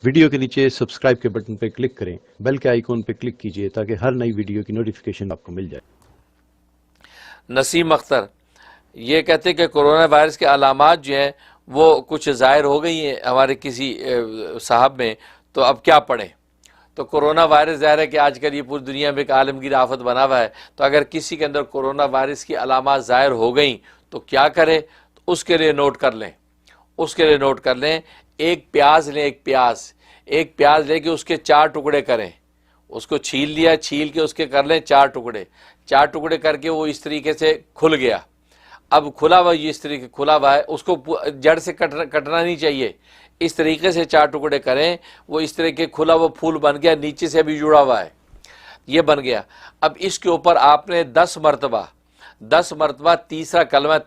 Video के नीचे subscribe के बटन पर क्लिक करें, बेल के आइकॉन पर क्लिक कीजिए ताकि हर नई वीडियो की नोटिफिकेशन आपको मिल जाए। नसीम अख्तर ये कहते हैं कि कोरोना वायरस के अलामात जो हैं वो कुछ ज़ाहिर हो गई हैं हमारे किसी साहब में, तो अब क्या पढ़ें। तो कोरोना वायरस ज़ाहिर है कि आजकल ये पूरी दुनिया में एक आलमगीर आफत बना हुआ है। तो अगर किसी के अंदर कोरोना वायरस की अलामात ज़ाहिर हो गई तो क्या करें, तो उसके लिए नोट कर लें। एक प्याज लें, एक प्याज लेके उसके 4 टुकड़े करें। उसको छील लिया, छील के उसके कर लें 4 टुकड़े। 4 टुकड़े करके वो इस तरीके से खुल गया। अब खुला हुआ ये इस तरीके खुला हुआ है, उसको जड़ से कटना नहीं चाहिए। इस तरीके से 4 टुकड़े करें, वो इस तरीके खुला हुआ फूल बन गया, नीचे से भी जुड़ा हुआ है, ये बन गया। अब इसके ऊपर आपने 10 मरतबा तीसरा कलमा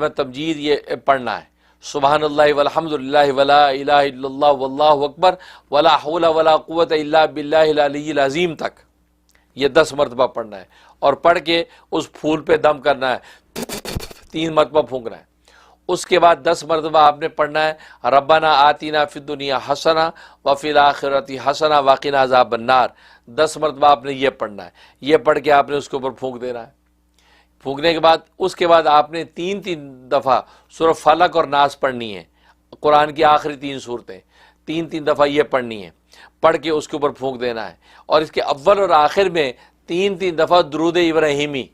तमजीद ये पढ़ना है। सुबहानल्लाह वल्हम्दुलिल्लाह वला इलाहा इल्लल्लाह वल्लाहु अकबर वला हौला वला कुव्वता इल्ला बिल्लाहिल अलिय्यिल अज़ीम तक ये 10 मरतबा पढ़ना है। और पढ़ के उस फूल पे दम करना है, 3 मरतबा फूंकना है। उसके बाद 10 मरतबा आपने पढ़ना है रब्बना आतीना फिद दुनिया हसना व फिल आखिरती हसना वक़िना अज़ाबन्नार। 10 मरतबा आपने ये पढ़ना है। ये पढ़ के आपने उसके ऊपर फूंक देना है। फूंकने के बाद उसके बाद आपने 3-3 दफ़ा सूरह फलक और नास पढ़नी है। कुरान की आखिरी 3 सूरतें 3-3 दफ़ा ये पढ़नी है। पढ़ के उसके ऊपर फूंक देना है। और इसके अव्वल और आखिर में 3-3 दफ़ा दुरूद इब्राहिमी,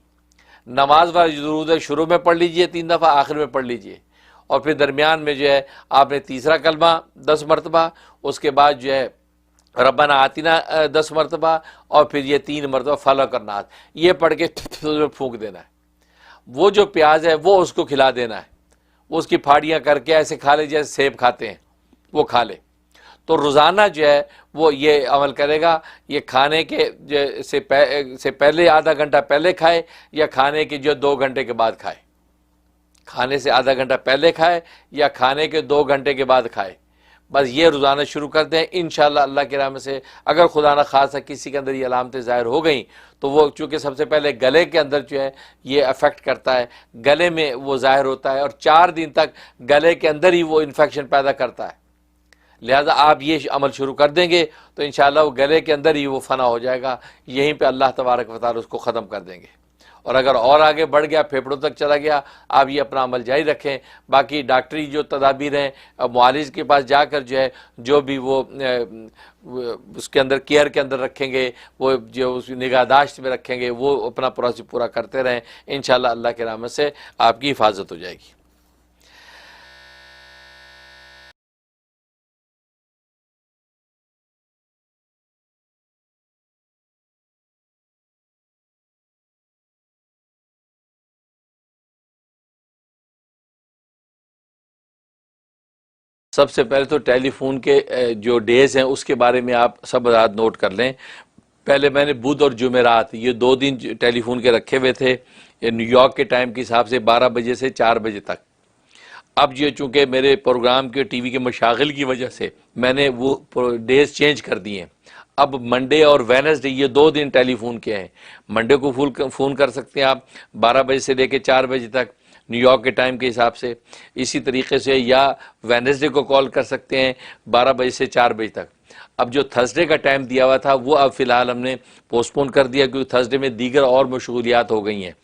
नमाज वाली दुरूद शुरू में पढ़ लीजिए 3 दफ़ा, आखिर में पढ़ लीजिए। और फिर दरमियान में जो है आपने तीसरा कलमा 10 मरतबा, उसके बाद जो है रब्बाना आतिना 10 मरतबा, और फिर ये 3 मरतबा फलक और नास, ये पढ़ के फूंक देना है। वो जो प्याज है वो उसको खिला देना है। वो उसकी फाड़ियाँ करके ऐसे खा ले जैसे सेब खाते हैं, वो खा ले। तो रोज़ाना जो है वो ये अमल करेगा। ये खाने के से पहले आधा घंटा पहले खाए या खाने के जो 2 घंटे के बाद खाए। खाने से आधा घंटा पहले खाए या खाने के 2 घंटे के बाद खाए। बस ये रोज़ाना शुरू कर दें। इंशाअल्लाह अल्लाह के रहमत से अगर खुदा न खासा किसी के अंदर ये अलामतें ज़ाहिर हो गई तो वो चूँकि सबसे पहले गले के अंदर जो है ये अफेक्ट करता है, गले में वो ज़ाहिर होता है और 4 दिन तक गले के अंदर ही वो इन्फेक्शन पैदा करता है। लिहाजा आप ये अमल शुरू कर देंगे तो इंशाअल्लाह वो गले के अंदर ही वो फना हो जाएगा। यहीं पे अल्लाह तबारक व तआला उसको ख़त्म कर देंगे। और अगर और आगे बढ़ गया, फेफड़ों तक चला गया, आप ये अपना अमल जारी रखें। बाकी डॉक्टरी जो तदाबीर हैं मुआलिज के पास जाकर जो है जो भी वो उसके अंदर केयर के अंदर रखेंगे, वो जो उस निगाहदाश्त में रखेंगे, वो अपना प्रोसेस पूरा करते रहें। इंशाअल्लाह अल्लाह के रहमत से आपकी हिफाजत हो जाएगी। सबसे पहले तो टेलीफोन के जो डेज़ हैं उसके बारे में आप सब रात नोट कर लें। पहले मैंने बुध और जुमेरात ये 2 दिन टेलीफोन के रखे हुए थे, न्यूयॉर्क के टाइम के हिसाब से 12 बजे से 4 बजे तक। अब ये चूँकि मेरे प्रोग्राम के टीवी के मशागिल की वजह से मैंने वो डेज़ चेंज कर दिए हैं। अब मंडे और वेडनेसडे ये 2 दिन टेलीफोन के हैं। मंडे को फ़ोन कर सकते हैं आप 12 बजे से लेकर 4 बजे तक न्यूयॉर्क के टाइम के हिसाब से। इसी तरीके से या वेडनेसडे को कॉल कर सकते हैं 12 बजे से 4 बजे तक। अब जो थर्सडे का टाइम दिया हुआ था वो अब फ़िलहाल हमने पोस्टपोन कर दिया क्योंकि थर्सडे में दीगर और मशगूलियात हो गई हैं।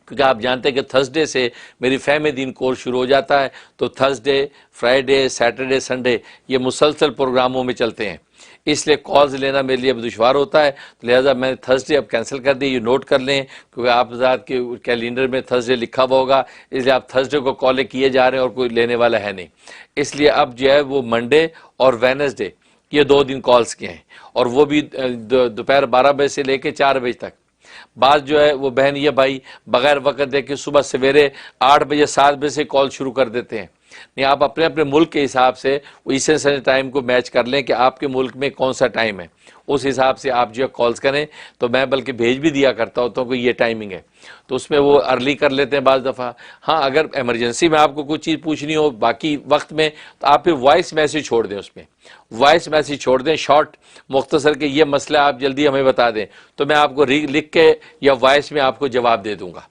क्योंकि आप जानते हैं कि थर्सडे से मेरी फ़हम दीन कोर्स शुरू हो जाता है, तो थर्सडे, फ्राइडे, सैटरडे, संडे ये मुसलसल प्रोग्रामों में चलते हैं, इसलिए कॉल्स लेना मेरे लिए अब दुश्वार होता है। तो लिहाजा मैंने थर्सडे अब कैंसिल कर दी। ये नोट कर लें क्योंकि आप ज़ात के कैलेंडर में थर्सडे लिखा हुआ होगा, इसलिए आप थर्सडे को कॉलें किए जा रहे हैं और कोई लेने वाला है नहीं। इसलिए अब जो है वो मंडे और वेडनेसडे ये 2 दिन कॉल्स के हैं, और वो भी दोपहर 12 बजे से लेकर 4 बजे तक। बात जो है वो बहन ये भाई बगैर वक्त दे के सुबह सवेरे 8 बजे 7 बजे से कॉल शुरू कर देते हैं। नहीं, आप अपने अपने मुल्क के हिसाब से वो ईस्टर्न टाइम को मैच कर लें कि आपके मुल्क में कौन सा टाइम है, उस हिसाब से आप जो है कॉल्स करें। तो मैं बल्कि भेज भी दिया करता होता हूँ कि ये टाइमिंग है, तो उसमें वो अर्ली कर लेते हैं बाज़ दफ़ा। हाँ, अगर इमरजेंसी में आपको कुछ चीज़ पूछनी हो बाकी वक्त में तो आप फिर वॉइस मैसेज छोड़ दें, उसमें वॉइस मैसेज छोड़ दें शॉर्ट मुख्तसर के, ये मसला आप जल्दी हमें बता दें तो मैं आपको लिख के या वॉइस में आपको जवाब दे दूँगा।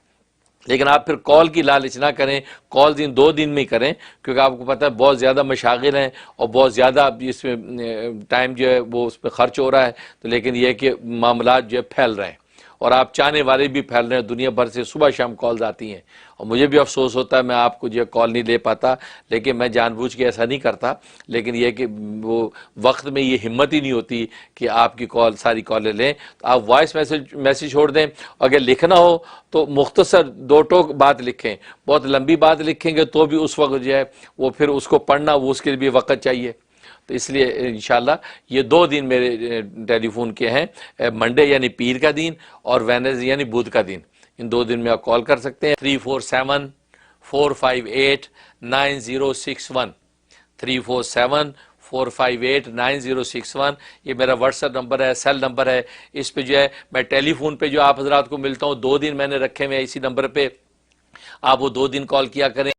लेकिन आप फिर कॉल की लालच ना करें, कॉल 2 दिन में ही करें, क्योंकि आपको पता है बहुत ज़्यादा मशागिल हैं और बहुत ज़्यादा इसमें टाइम जो है वो उस पर ख़र्च हो रहा है। तो लेकिन यह है कि मामलात जो है फैल रहे हैं और आप चाहने वाले भी फैल रहे हैं, दुनिया भर से सुबह शाम कॉल्स आती हैं और मुझे भी अफसोस होता है मैं आपको जो कॉल नहीं ले पाता, लेकिन मैं जानबूझ के ऐसा नहीं करता। लेकिन यह कि वो वक्त में ये हिम्मत ही नहीं होती कि आपकी कॉल सारी कॉलें लें। तो आप वॉइस मैसेज छोड़ दें। अगर लिखना हो तो मुख्तसर 2 टोक बात लिखें, बहुत लंबी बात लिखेंगे तो भी उस वक्त जो है वो फिर उसको पढ़ना वो उसके लिए भी वक्त चाहिए। तो इसलिए इंशाल्लाह ये 2 दिन मेरे टेलीफोन के हैं, मंडे यानी पीर का दिन और वेडनेसडे यानी बुध का दिन। इन 2 दिन में आप कॉल कर सकते हैं। 347-458-9061 347-458-9061 ये मेरा व्हाट्सएप नंबर है, सेल नंबर है। इस पे जो है मैं टेलीफोन पे जो आप हजरात को मिलता हूँ, 2 दिन मैंने रखे हुए हैं इसी नंबर पे। आप वो 2 दिन कॉल किया करें।